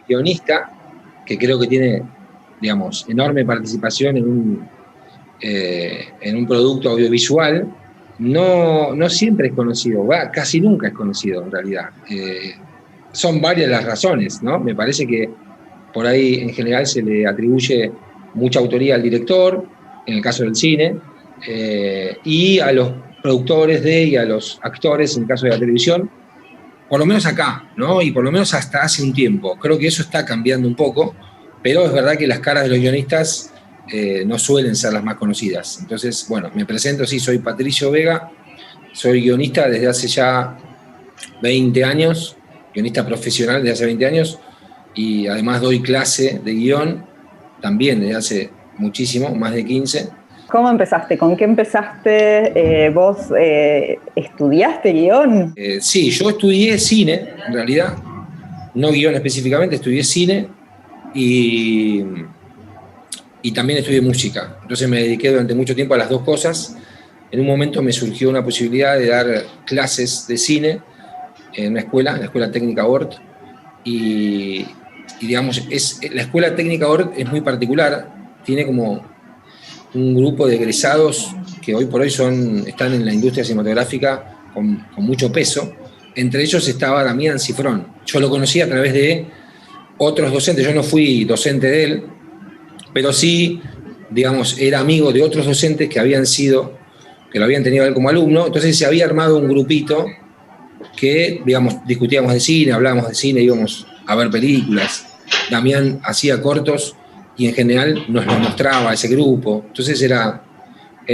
guionista, que creo que tiene, digamos, enorme participación en un producto audiovisual, no siempre es conocido, casi nunca es conocido en realidad. Son varias las razones, ¿no? Me parece que por ahí en general se le atribuye mucha autoría al director, en el caso del cine, y a los productores y a los actores en el caso de la televisión, por lo menos acá, ¿no? Y por lo menos hasta hace un tiempo. Creo que eso está cambiando un poco, pero es verdad que las caras de los guionistas no suelen ser las más conocidas. Entonces, bueno, me presento, sí, soy Patricio Vega, soy guionista desde hace ya 20 años, guionista profesional desde hace 20 años, y además doy clase de guión también desde hace muchísimo, más de 15. ¿Cómo empezaste? ¿Con qué empezaste? ¿Vos estudiaste guión? Sí, yo estudié cine, en realidad, no guión específicamente, estudié cine y también estudié música. Entonces me dediqué durante mucho tiempo a las dos cosas. En un momento me surgió una posibilidad de dar clases de cine en una escuela, la Escuela Técnica Ort, y digamos, la Escuela Técnica Ort es muy particular, tiene como un grupo de egresados que hoy por hoy están en la industria cinematográfica con mucho peso. Entre ellos estaba Damián Cifrón. Yo lo conocí a través de otros docentes, yo no fui docente de él, pero sí, digamos, era amigo de otros docentes que lo habían tenido a él como alumno. Entonces se había armado un grupito que, digamos, discutíamos de cine, hablábamos de cine, íbamos a ver películas. Damián hacía cortos y en general nos lo mostraba a ese grupo. Entonces era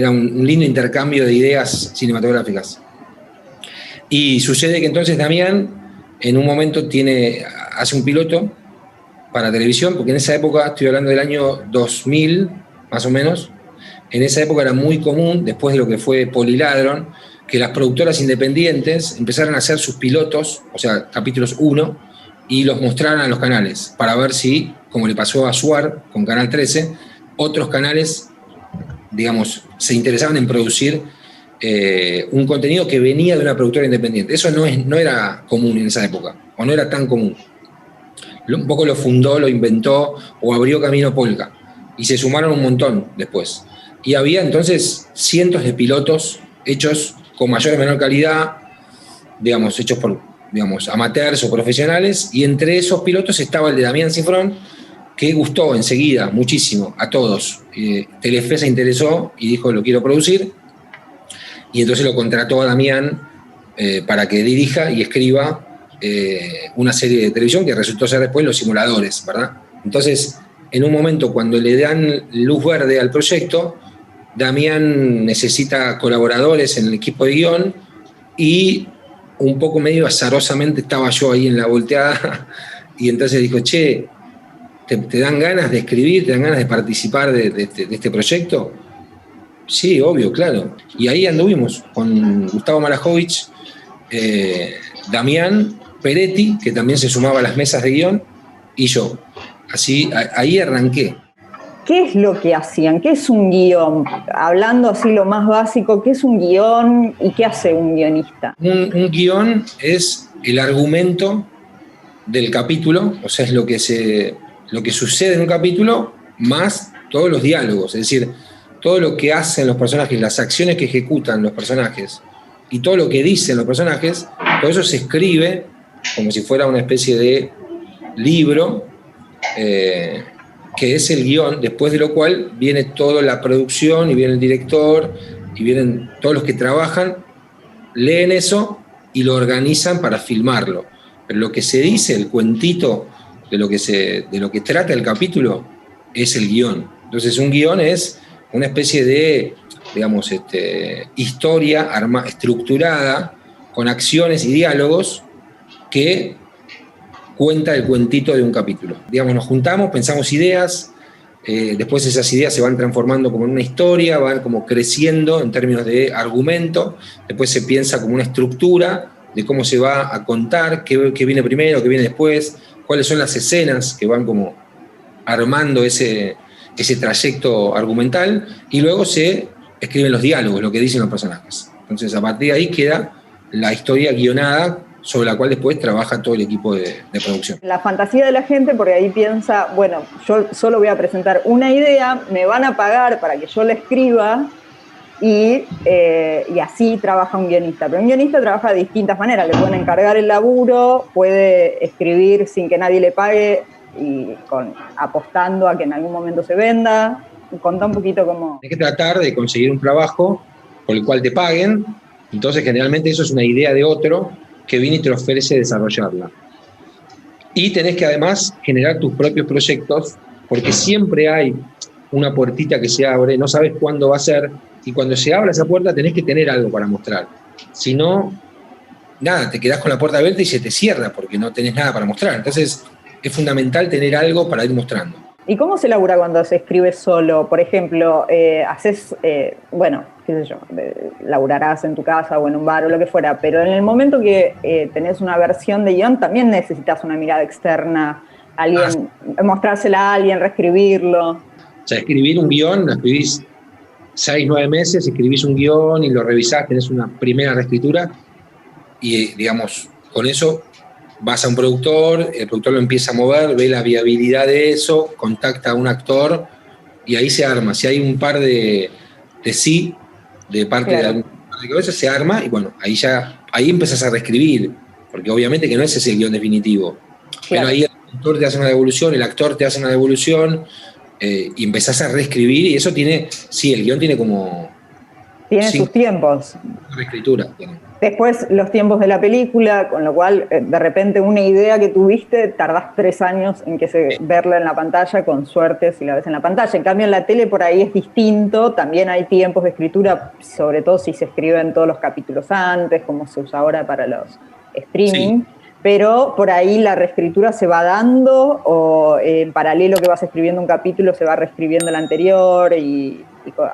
un lindo intercambio de ideas cinematográficas. Y sucede que entonces Damián en un momento hace un piloto para televisión, porque en esa época, estoy hablando del año 2000, más o menos, en esa época era muy común, después de lo que fue Poliladron, que las productoras independientes empezaran a hacer sus pilotos, o sea, capítulos 1, y los mostraran a los canales, para ver si, como le pasó a Suar con Canal 13, otros canales, digamos, se interesaban en producir un contenido que venía de una productora independiente. Eso no era común en esa época, o no era tan común. Un poco lo fundó, lo inventó o abrió camino Polka, y se sumaron un montón después. Y había entonces cientos de pilotos hechos con mayor o menor calidad, digamos, hechos por, digamos, amateurs o profesionales, y entre esos pilotos estaba el de Damián Cifrón, que gustó enseguida muchísimo a todos. Telefe se interesó y dijo, lo quiero producir, y entonces lo contrató a Damián para que dirija y escriba una serie de televisión que resultó ser después Los Simuladores, ¿verdad? Entonces, en un momento cuando le dan luz verde al proyecto, Damián necesita colaboradores en el equipo de guión, y un poco medio azarosamente estaba yo ahí en la volteada, y entonces dijo, che, ¿te dan ganas de escribir, te dan ganas de participar de este proyecto? Sí, obvio, claro. Y ahí anduvimos con Gustavo Malajovich, Damián, Peretti, que también se sumaba a las mesas de guión, y yo. Así, ahí arranqué. ¿Qué es lo que hacían? ¿Qué es un guión? Hablando así lo más básico, ¿qué es un guión y qué hace un guionista? Un guión es el argumento del capítulo, o sea, es lo que sucede en un capítulo, más todos los diálogos, es decir, todo lo que hacen los personajes, las acciones que ejecutan los personajes y todo lo que dicen los personajes, todo eso se escribe como si fuera una especie de libro, que es el guión, después de lo cual viene toda la producción y viene el director y vienen todos los que trabajan, leen eso y lo organizan para filmarlo. Pero lo que se dice, el cuentito de lo que trata el capítulo, es el guión. Entonces un guión es una especie de, digamos, historia estructurada con acciones y diálogos que cuenta el cuentito de un capítulo. Digamos, nos juntamos, pensamos ideas, después esas ideas se van transformando como en una historia, van como creciendo en términos de argumento, después se piensa como una estructura de cómo se va a contar, qué viene primero, qué viene después, cuáles son las escenas que van como armando ese trayecto argumental, y luego se escriben los diálogos, lo que dicen los personajes. Entonces, a partir de ahí queda la historia guionada sobre la cual después trabaja todo el equipo de producción. La fantasía de la gente, porque ahí piensa, bueno, yo solo voy a presentar una idea, me van a pagar para que yo la escriba, y así trabaja un guionista. Pero un guionista trabaja de distintas maneras, le pueden encargar el laburo, puede escribir sin que nadie le pague y apostando a que en algún momento se venda. Contá un poquito cómo... Tienes que tratar de conseguir un trabajo por el cual te paguen, entonces generalmente eso es una idea de otro que viene y te ofrece desarrollarla. Y tenés que además generar tus propios proyectos, porque siempre hay una puertita que se abre, no sabes cuándo va a ser, y cuando se abra esa puerta tenés que tener algo para mostrar. Si no, nada, te quedás con la puerta abierta y se te cierra porque no tenés nada para mostrar. Entonces es fundamental tener algo para ir mostrando. ¿Y cómo se labura cuando se escribe solo? Por ejemplo, haces, bueno, qué sé yo, laburarás en tu casa o en un bar o lo que fuera, pero en el momento que tenés una versión de guión también necesitas una mirada externa, alguien, mostrársela a alguien, reescribirlo. O sea, escribir un guión, lo escribís 6, 9 meses, escribís un guión y lo revisás, tenés una primera reescritura y, digamos, con eso vas a un productor, el productor lo empieza a mover, ve la viabilidad de eso, contacta a un actor y ahí se arma. Si hay un par de sí, de parte de algún par de cabezas, se arma y bueno, ahí empezás a reescribir, porque obviamente que no es ese el guión definitivo. Claro. Pero ahí el productor te hace una devolución, el actor te hace una devolución, y empezás a reescribir y eso tiene, sí, el guión tiene como... Tiene sus tiempos. Reescritura. Después los tiempos de la película, con lo cual de repente una idea que tuviste, tardás 3 años en verla en la pantalla, con suerte si la ves en la pantalla. En cambio en la tele por ahí es distinto, también hay tiempos de escritura, sobre todo si se escriben todos los capítulos antes, como se usa ahora para los streaming. Sí. Pero por ahí la reescritura se va dando o en paralelo que vas escribiendo un capítulo se va reescribiendo el anterior y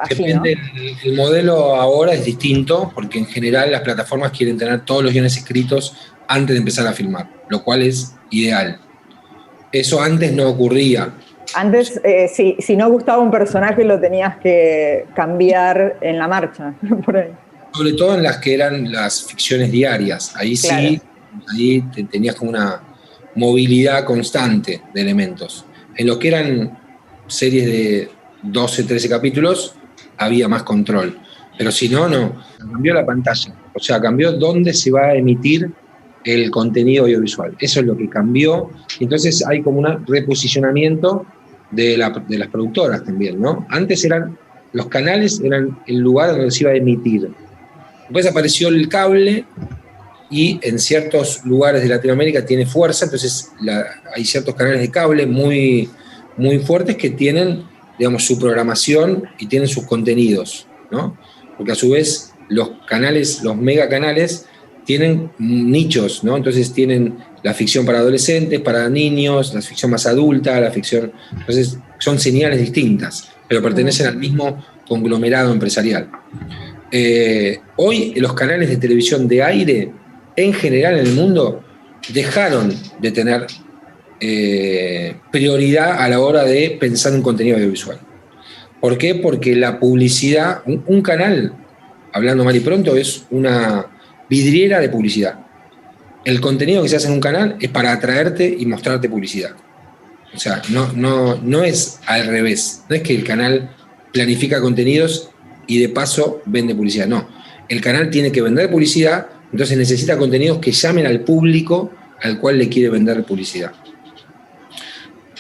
así, depende, ¿no? El modelo ahora es distinto porque en general las plataformas quieren tener todos los guiones escritos antes de empezar a filmar, lo cual es ideal. Eso antes no ocurría. Antes, si no gustaba un personaje lo tenías que cambiar en la marcha, por ahí. Sobre todo en las que eran las ficciones diarias, ahí claro. Sí. Ahí tenías como una movilidad constante de elementos. En lo que eran series de 12, 13 capítulos, había más control. Pero si no, no. Cambió la pantalla. O sea, cambió dónde se va a emitir el contenido audiovisual. Eso es lo que cambió. Entonces hay como un reposicionamiento de las productoras también, ¿no? Antes los canales eran el lugar donde se iba a emitir. Después apareció el cable y en ciertos lugares de Latinoamérica tiene fuerza, entonces hay ciertos canales de cable muy, muy fuertes que tienen, digamos, su programación y tienen sus contenidos, ¿no? Porque a su vez los canales, los megacanales, tienen nichos, ¿no? Entonces tienen la ficción para adolescentes, para niños, la ficción más adulta, la ficción... Entonces son señales distintas, pero pertenecen al mismo conglomerado empresarial. Hoy los canales de televisión de aire en general en el mundo dejaron de tener prioridad a la hora de pensar en contenido audiovisual. ¿Por qué? Porque la publicidad, un canal, hablando mal y pronto, es una vidriera de publicidad. El contenido que se hace en un canal es para atraerte y mostrarte publicidad. O sea, no es al revés. No es que el canal planifica contenidos y de paso vende publicidad. No, el canal tiene que vender publicidad. Entonces necesita contenidos que llamen al público al cual le quiere vender publicidad.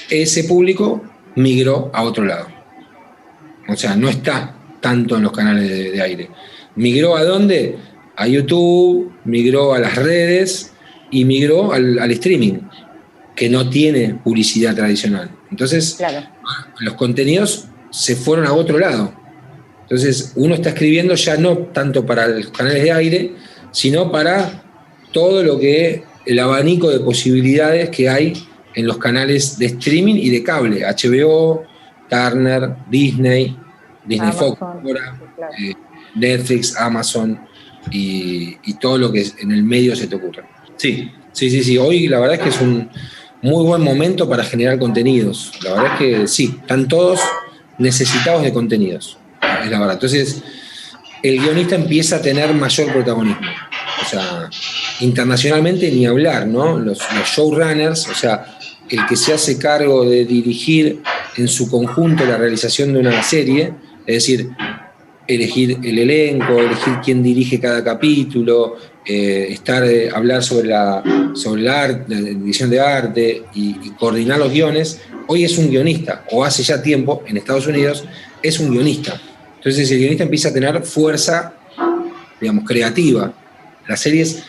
Ese público migró a otro lado. O sea, no está tanto en los canales de aire. ¿Migró a dónde? A YouTube, migró a las redes y migró al streaming, que no tiene publicidad tradicional. Entonces, claro, los contenidos se fueron a otro lado. Entonces, uno está escribiendo ya no tanto para los canales de aire, sino para todo lo que el abanico de posibilidades que hay en los canales de streaming y de cable, HBO, Turner, Disney Fox, ahora, claro. Netflix, Amazon y todo lo que en el medio se te ocurra. Sí. Hoy la verdad es que es un muy buen momento para generar contenidos. La verdad es que sí, están todos necesitados de contenidos, es la verdad. Entonces, el guionista empieza a tener mayor protagonismo. O sea, internacionalmente ni hablar, ¿no? Los showrunners, o sea, el que se hace cargo de dirigir en su conjunto la realización de una serie, es decir, elegir el elenco, elegir quién dirige cada capítulo, hablar sobre el arte, la edición de arte y coordinar los guiones. Hoy es un guionista, o hace ya tiempo, en Estados Unidos, es un guionista. Entonces el guionista empieza a tener fuerza, digamos, creativa. Las series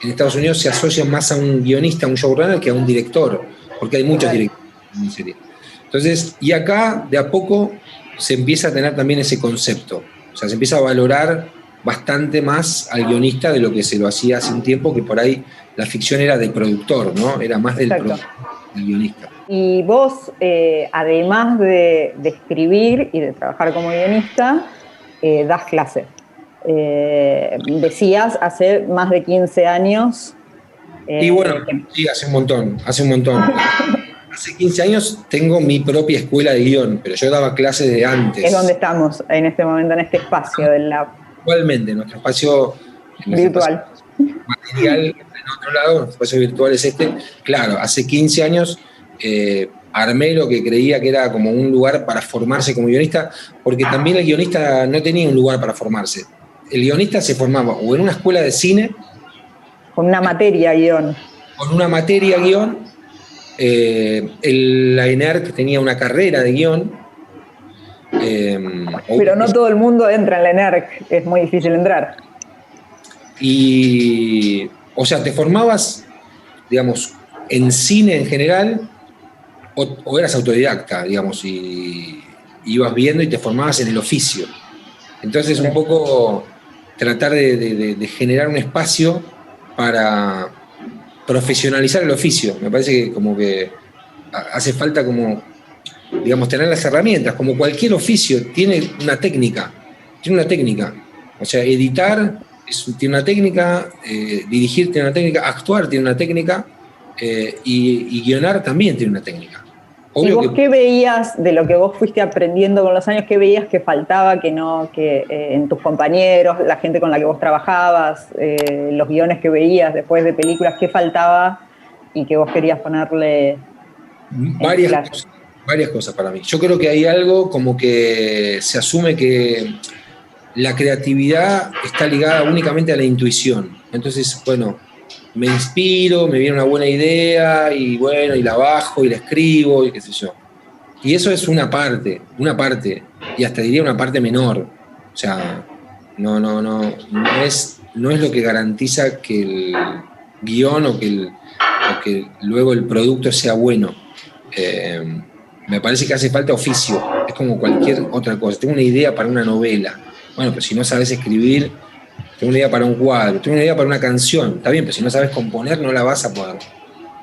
en Estados Unidos se asocian más a un guionista, a un showrunner, que a un director, porque hay muchos directores en una serie. Entonces, y acá, de a poco, se empieza a tener también ese concepto. O sea, se empieza a valorar bastante más al guionista de lo que se lo hacía hace un tiempo, que por ahí la ficción era del productor, ¿no? Era más del guionista. Y vos, además de escribir y de trabajar como guionista, das clases. Decías, hace más de 15 años. Y bueno, sí, hace un montón. Hace 15 años tengo mi propia escuela de guión, pero yo daba clases de antes. Es donde estamos en este momento, en este espacio del lab. Igualmente, nuestro espacio virtual. Material en otro lado, nuestro espacio virtual es este. Claro, hace 15 años armé lo que creía que era como un lugar para formarse como guionista, porque también el guionista no tenía un lugar para formarse. El guionista se formaba o en una escuela de cine, con una materia guión. Con una materia guión. La ENERC tenía una carrera de guión. Pero no todo el mundo entra en la ENERC, es muy difícil entrar. Y, o sea, te formabas, digamos, en cine en general, o eras autodidacta, digamos, y ibas viendo y te formabas en el oficio. Entonces, un poco tratar de generar un espacio para profesionalizar el oficio. Me parece que como que hace falta como, digamos, tener las herramientas. Como cualquier oficio tiene una técnica. O sea, editar tiene una técnica, dirigir tiene una técnica, actuar tiene una técnica, y guionar también tiene una técnica. Obvio. ¿Y vos qué veías de lo que vos fuiste aprendiendo con los años? ¿Qué veías que faltaba, que en tus compañeros, la gente con la que vos trabajabas, los guiones que veías después de películas, qué faltaba y que vos querías ponerle? Varias cosas para mí. Yo creo que hay algo como que se asume que la creatividad está ligada únicamente a la intuición. Entonces, bueno, me inspiro, me viene una buena idea y bueno, y la bajo y la escribo y qué sé yo. Y eso es una parte, y hasta diría una parte menor. O sea, no es lo que garantiza que el guión o que luego el producto sea bueno. Me parece que hace falta oficio, es como cualquier otra cosa. Tengo una idea para una novela. Bueno, pero si no sabes escribir, tengo una idea para un cuadro, tengo una idea para una canción, está bien, pero si no sabes componer no la vas a poder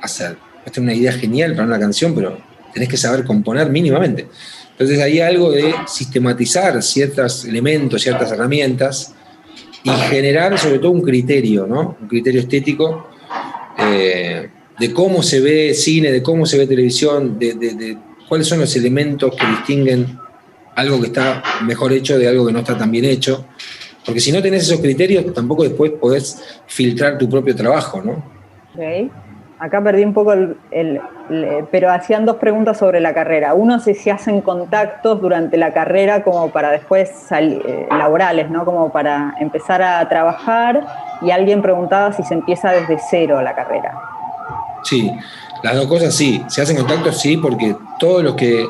hacer. Vas a tener una idea genial para una canción, pero tenés que saber componer mínimamente. Entonces hay algo de sistematizar ciertos elementos, ciertas herramientas y generar sobre todo un criterio, ¿no? Un criterio estético de cómo se ve cine, de cómo se ve televisión, de cuáles son los elementos que distinguen algo que está mejor hecho de algo que no está tan bien hecho. Porque si no tenés esos criterios, tampoco después podés filtrar tu propio trabajo, ¿no? Ok. Acá perdí un poco pero hacían dos preguntas sobre la carrera. Uno, si se hacen contactos durante la carrera como para después laborales, ¿no? Como para empezar a trabajar, y alguien preguntaba si se empieza desde cero la carrera. Sí, las dos cosas sí. Se hacen contactos, sí, porque todos los que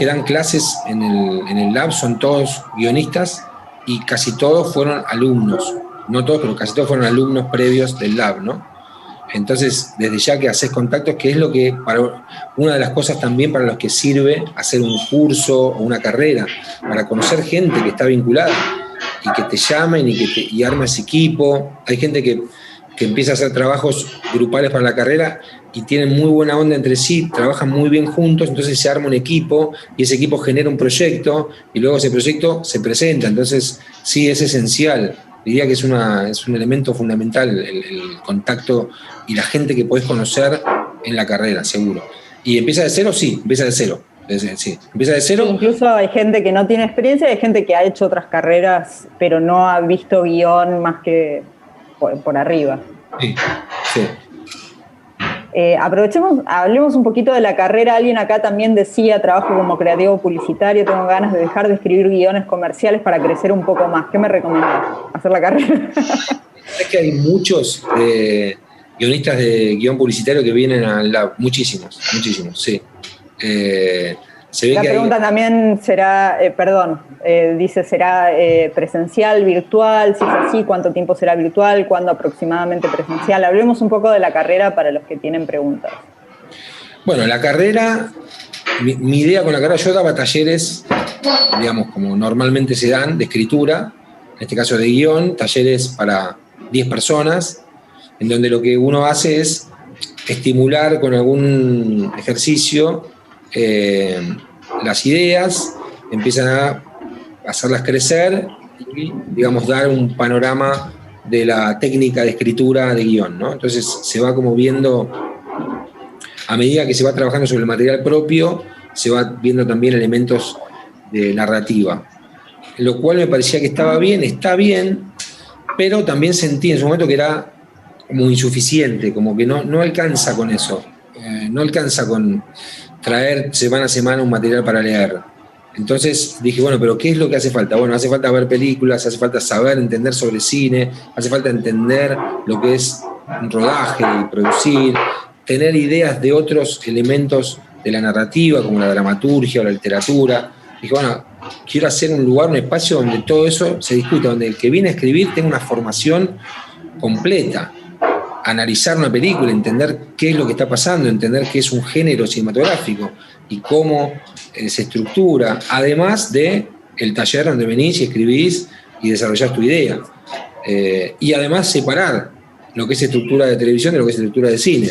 dan clases en el lab son todos guionistas y casi todos fueron alumnos. No todos, pero casi todos fueron alumnos previos del lab, ¿no? Entonces, desde ya que haces contactos, que es lo que, una de las cosas también para los que sirve hacer un curso o una carrera, para conocer gente que está vinculada y que te llamen y armes equipo. Hay gente que empieza a hacer trabajos grupales para la carrera y tienen muy buena onda entre sí, trabajan muy bien juntos, entonces se arma un equipo y ese equipo genera un proyecto y luego ese proyecto se presenta. Entonces, sí, es esencial. Diría que es un elemento fundamental el contacto y la gente que podés conocer en la carrera, seguro. ¿Y empieza de cero? Sí, empieza de cero. Sí, empieza de cero. Incluso hay gente que no tiene experiencia, hay gente que ha hecho otras carreras, pero no ha visto guión más que por arriba. Sí, sí. Hablemos un poquito de la carrera. Alguien acá también decía, trabajo como creativo publicitario, tengo ganas de dejar de escribir guiones comerciales para crecer un poco más. ¿Qué me recomendás? ¿Hacer la carrera? Es que hay muchos guionistas de guión publicitario que vienen al lab, muchísimos, sí. Se ve La que pregunta también será, dice, ¿será presencial, virtual? Si es así, ¿cuánto tiempo será virtual? ¿Cuándo aproximadamente presencial? Hablemos un poco de la carrera para los que tienen preguntas. Bueno, la carrera, mi idea con la carrera, yo daba talleres, digamos, como normalmente se dan, de escritura, en este caso de guión, talleres para 10 personas, en donde lo que uno hace es estimular con algún ejercicio las ideas, empiezan a hacerlas crecer y, digamos, dar un panorama de la técnica de escritura de guión, ¿no? Entonces se va como viendo, a medida que se va trabajando sobre el material propio, se va viendo también elementos de narrativa, lo cual me parecía que estaba bien, está bien, pero también sentí en su momento que era como insuficiente, como que no alcanza con eso, no alcanza con traer semana a semana un material para leer. Entonces dije, bueno, pero ¿qué es lo que hace falta? Bueno, hace falta ver películas, hace falta saber, entender sobre cine, hace falta entender lo que es un rodaje, producir, tener ideas de otros elementos de la narrativa, como la dramaturgia o la literatura. Dije, bueno, quiero hacer un lugar, un espacio donde todo eso se discuta, donde el que viene a escribir tenga una formación completa, analizar una película, entender qué es lo que está pasando, entender qué es un género cinematográfico y cómo se estructura, además de el taller donde venís y escribís y desarrollás tu idea. Y además separar lo que es estructura de televisión de lo que es estructura de cine.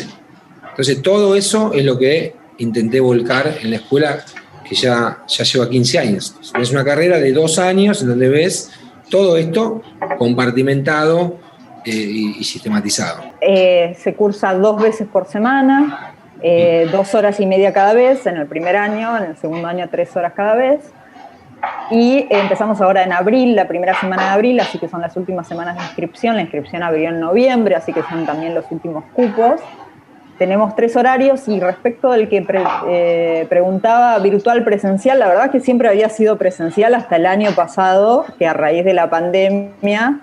Entonces todo eso es lo que intenté volcar en la escuela, que ya lleva 15 años. Es una carrera de 2 años en donde ves todo esto compartimentado y sistematizado. Se cursa 2 veces por semana, 2 horas y media cada vez en el primer año, en el segundo año 3 horas cada vez. Y empezamos ahora en abril, la primera semana de abril, así que son las últimas semanas de inscripción. La inscripción abrió en noviembre, así que son también los últimos cupos. Tenemos 3 horarios y respecto del que preguntaba virtual presencial, la verdad es que siempre había sido presencial hasta el año pasado, que a raíz de la pandemia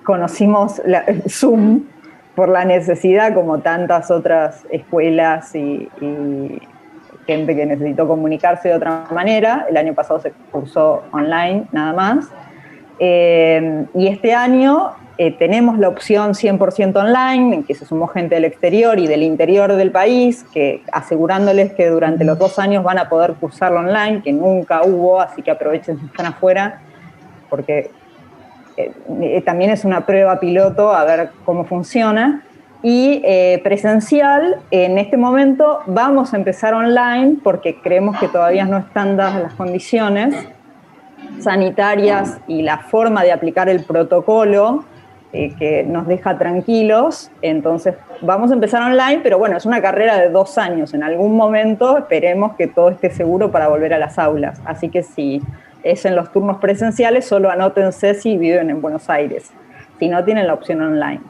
conocimos Zoom por la necesidad, como tantas otras escuelas y gente que necesitó comunicarse de otra manera. El año pasado se cursó online, nada más. Y este año tenemos la opción 100% online, en que se sumó gente del exterior y del interior del país, que asegurándoles que durante los 2 años van a poder cursarlo online, que nunca hubo, así que aprovechen si están afuera, porque también es una prueba piloto a ver cómo funciona. Y presencial, en este momento vamos a empezar online porque creemos que todavía no están dadas las condiciones sanitarias y la forma de aplicar el protocolo que nos deja tranquilos. Entonces vamos a empezar online, pero bueno, es una carrera de 2 años. En algún momento esperemos que todo esté seguro para volver a las aulas. Así que si es en los turnos presenciales, solo anótense si viven en Buenos Aires. Si no, tienen la opción online.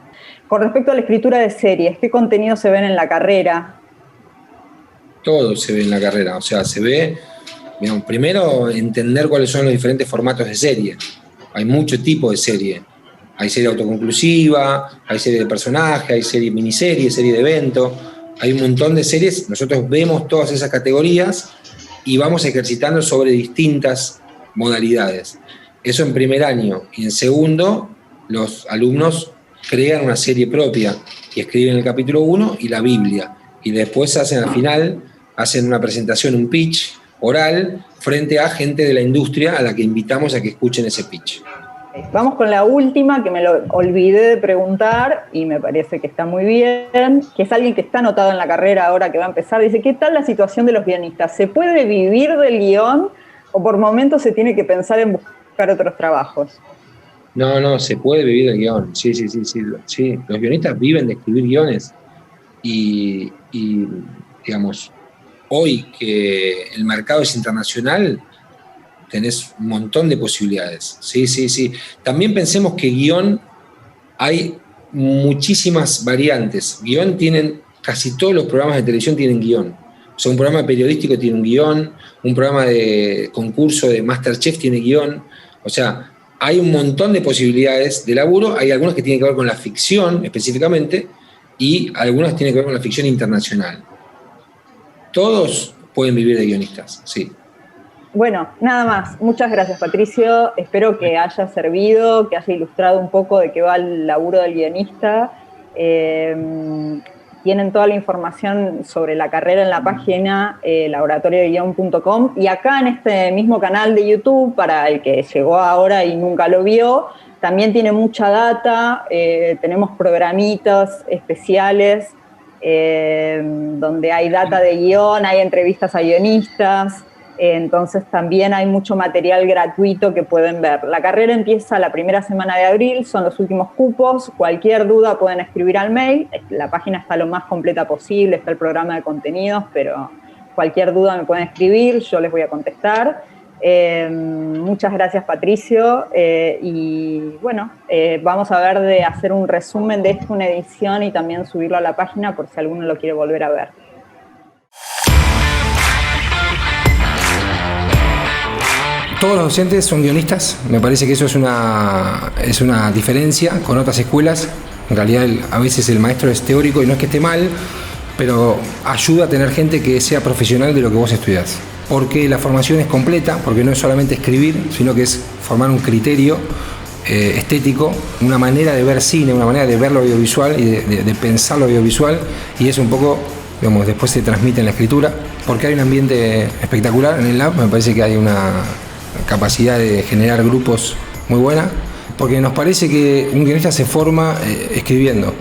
Con respecto a la escritura de series, ¿qué contenido se ven en la carrera? Todo se ve en la carrera, o sea, se ve, digamos, primero entender cuáles son los diferentes formatos de serie. Hay mucho tipo de serie. Hay serie autoconclusiva, hay serie de personaje, hay serie miniserie, serie de evento. Hay un montón de series. Nosotros vemos todas esas categorías y vamos ejercitando sobre distintas modalidades. Eso en primer año. Y en segundo, los alumnos crean una serie propia y escriben el capítulo 1 y la Biblia. Y después hacen al final, hacen una presentación, un pitch oral, frente a gente de la industria a la que invitamos a que escuchen ese pitch. Vamos con la última, que me lo olvidé de preguntar y me parece que está muy bien, que es alguien que está anotado en la carrera ahora que va a empezar. Dice, ¿qué tal la situación de los guionistas? ¿Se puede vivir del guión o por momentos se tiene que pensar en buscar otros trabajos? No, se puede vivir del guión. Sí. Los guionistas viven de escribir guiones y digamos, hoy que el mercado es internacional, tenés un montón de posibilidades. Sí. También pensemos que guión hay muchísimas variantes. Guión tienen, casi todos los programas de televisión tienen guión. O sea, un programa periodístico tiene un guión, un programa de concurso de MasterChef tiene guión. O sea, hay un montón de posibilidades de laburo. Hay algunas que tienen que ver con la ficción específicamente y algunas tienen que ver con la ficción internacional. Todos pueden vivir de guionistas, sí. Bueno, nada más. Muchas gracias, Patricio. Espero que haya servido, que haya ilustrado un poco de qué va el laburo del guionista. Tienen toda la información sobre la carrera en la página laboratoriodeguion.com, y acá en este mismo canal de YouTube, para el que llegó ahora y nunca lo vio, también tiene mucha data. Tenemos programitas especiales donde hay data de guión, hay entrevistas a guionistas. Entonces también hay mucho material gratuito que pueden ver. La carrera empieza la primera semana de abril, son los últimos cupos. Cualquier duda pueden escribir al mail. La página está lo más completa posible, está el programa de contenidos, pero cualquier duda me pueden escribir, yo les voy a contestar. Muchas gracias, Patricio. Y bueno, vamos a ver de hacer un resumen de esto, una edición, y también subirlo a la página por si alguno lo quiere volver a ver. Todos los docentes son guionistas, me parece que eso es una diferencia con otras escuelas. En realidad a veces el maestro es teórico y no es que esté mal, pero ayuda a tener gente que sea profesional de lo que vos estudiás. Porque la formación es completa, porque no es solamente escribir, sino que es formar un criterio estético, una manera de ver cine, una manera de ver lo audiovisual y de pensar lo audiovisual, y eso un poco, digamos, después se transmite en la escritura, porque hay un ambiente espectacular en el lab. Me parece que hay una capacidad de generar grupos muy buena, porque nos parece que un guionista se forma escribiendo,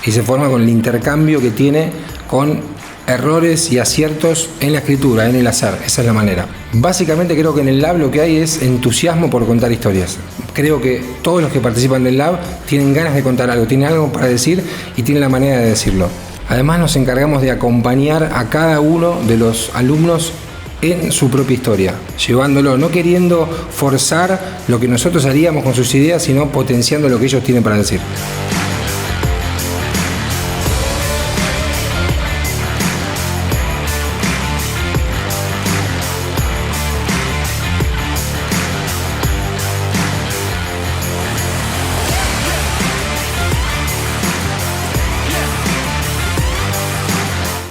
y se forma con el intercambio que tiene con errores y aciertos en la escritura, en el hacer. Esa es la manera. Básicamente creo que en el lab lo que hay es entusiasmo por contar historias. Creo que todos los que participan del lab tienen ganas de contar algo, tienen algo para decir y tienen la manera de decirlo. Además nos encargamos de acompañar a cada uno de los alumnos en su propia historia, llevándolo, no queriendo forzar lo que nosotros haríamos con sus ideas, sino potenciando lo que ellos tienen para decir.